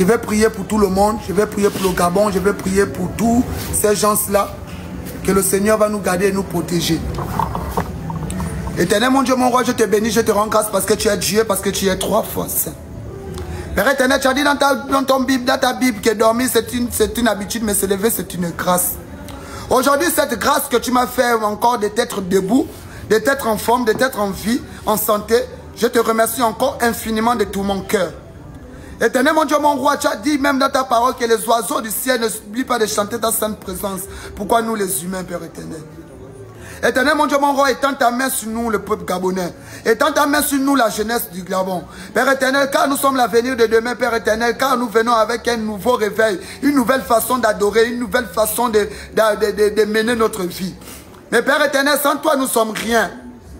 Je vais prier pour tout le monde. Je vais prier pour le Gabon. Je vais prier pour tous ces gens-là. Que le Seigneur va nous garder et nous protéger. Éternel, mon Dieu, mon roi, je te bénis, je te rends grâce parce que tu es Dieu, parce que tu es 3 fois saint. Père éternel, tu as dit dans ta Bible que dormir c'est une habitude, mais se lever c'est une grâce. Aujourd'hui, cette grâce que tu m'as fait encore d'être debout, d'être en forme, d'être en vie, en santé, je te remercie encore infiniment de tout mon cœur. Éternel, mon Dieu, mon roi, tu as dit même dans ta parole que les oiseaux du ciel ne s'oublient pas de chanter ta sainte présence. Pourquoi nous les humains, Père éternel? Éternel, mon Dieu, mon roi, étends ta main sur nous, le peuple gabonais. Étends ta main sur nous, la jeunesse du Gabon. Père éternel, car nous sommes l'avenir de demain, Père éternel, car nous venons avec un nouveau réveil, une nouvelle façon d'adorer, une nouvelle façon de mener notre vie. Mais Père éternel, sans toi, nous sommes rien.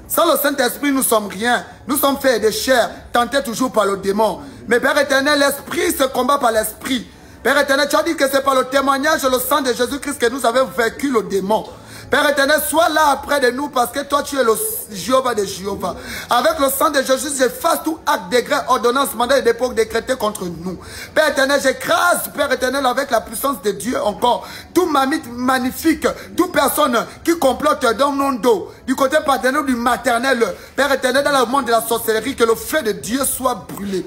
Sans le Saint-Esprit, nous sommes rien. Nous sommes faits de chair, tentés toujours par le démon. Mais Père éternel, l'Esprit se combat par l'Esprit. Père éternel, tu as dit que c'est par le témoignage et le sang de Jésus-Christ que nous avons vaincu le démon. Père éternel, sois là après de nous parce que toi tu es le Jéhovah de Jéhovah. Avec le sang de Jésus, j'efface tout acte, décret, ordonnance, mandat et dépôt décrété contre nous. Père éternel, j'écrase, Père éternel, avec la puissance de Dieu encore. Tout mamite magnifique, toute personne qui complote dans mon dos, du côté paternel du maternel, Père éternel, dans le monde de la sorcellerie, que le feu de Dieu soit brûlé.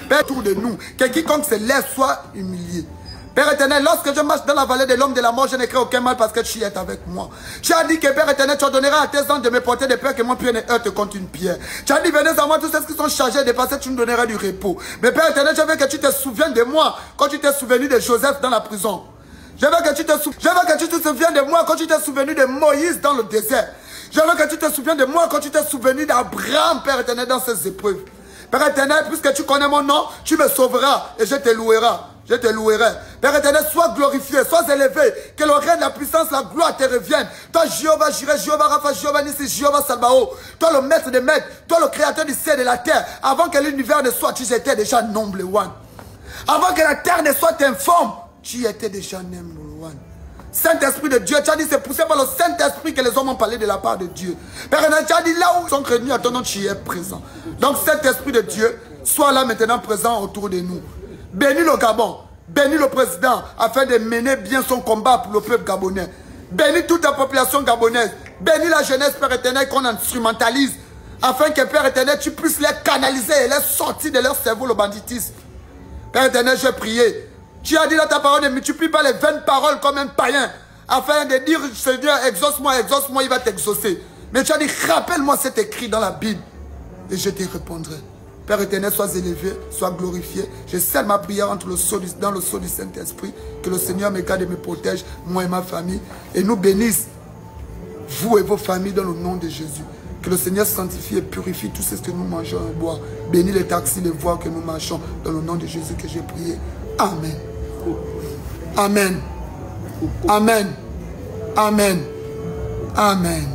Père, autour de nous, que quiconque se lève soit humilié. Père éternel, lorsque je marche dans la vallée de l'homme de la mort, je ne crains aucun mal parce que tu es avec moi. Tu as dit que Père éternel, tu donneras à tes anges de me porter de peur que mon pied ne heurte contre une pierre. Tu as dit, venez à moi tous ceux qui sont chargés de passer, tu nous donneras du repos. Mais Père éternel, je veux que tu te souviennes de moi quand tu t'es souvenu de Joseph dans la prison. Je veux que tu te souviennes de moi quand tu t'es souvenu de Moïse dans le désert. Je veux que tu te souviennes de moi quand tu t'es souvenu d'Abraham, Père éternel, dans ces épreuves. Père éternel, puisque tu connais mon nom, tu me sauveras et je te louerai. Je te louerai. Père éternel, sois glorifié, sois élevé. Que le règne, la puissance, la gloire te reviennent. Toi, Jéhovah Jireh, Jéhovah Rapha, Jéhovah Nissi, Jéhovah Salbao. Toi, le maître des maîtres. Toi, le créateur du ciel et de la terre. Avant que l'univers ne soit, tu étais déjà number one. Avant que la terre ne soit informe, tu étais déjà number one. Saint-Esprit de Dieu, tu as dit c'est poussé par le Saint-Esprit que les hommes ont parlé de la part de Dieu. Père éternel, tu as dit là où ils sont réunis à ton nom, tu es présent. Donc, Saint-Esprit de Dieu, sois là maintenant présent autour de nous. Bénis le Gabon, bénis le président afin de mener bien son combat pour le peuple gabonais. Bénis toute la population gabonaise. Bénis la jeunesse, Père éternel, qu'on instrumentalise afin que, Père éternel, tu puisses les canaliser et les sortir de leur cerveau le banditisme. Père éternel, j'ai prié. Tu as dit dans ta parole, ne multiplie pas les vaines paroles comme un païen afin de dire, Seigneur, exauce-moi, il va t'exaucer. Mais tu as dit, rappelle-moi cet écrit dans la Bible et je te répondrai. Père éternel, sois élevé, sois glorifié. Je scelle ma prière dans le sceau du Saint-Esprit. Que le Seigneur me garde et me protège, moi et ma famille. Et nous bénisse, vous et vos familles, dans le nom de Jésus. Que le Seigneur sanctifie et purifie tout ce que nous mangeons et boire. Bénis les taxis, les voies que nous marchons. Dans le nom de Jésus que j'ai prié. Amen. Amen. Amen. Amen. Amen.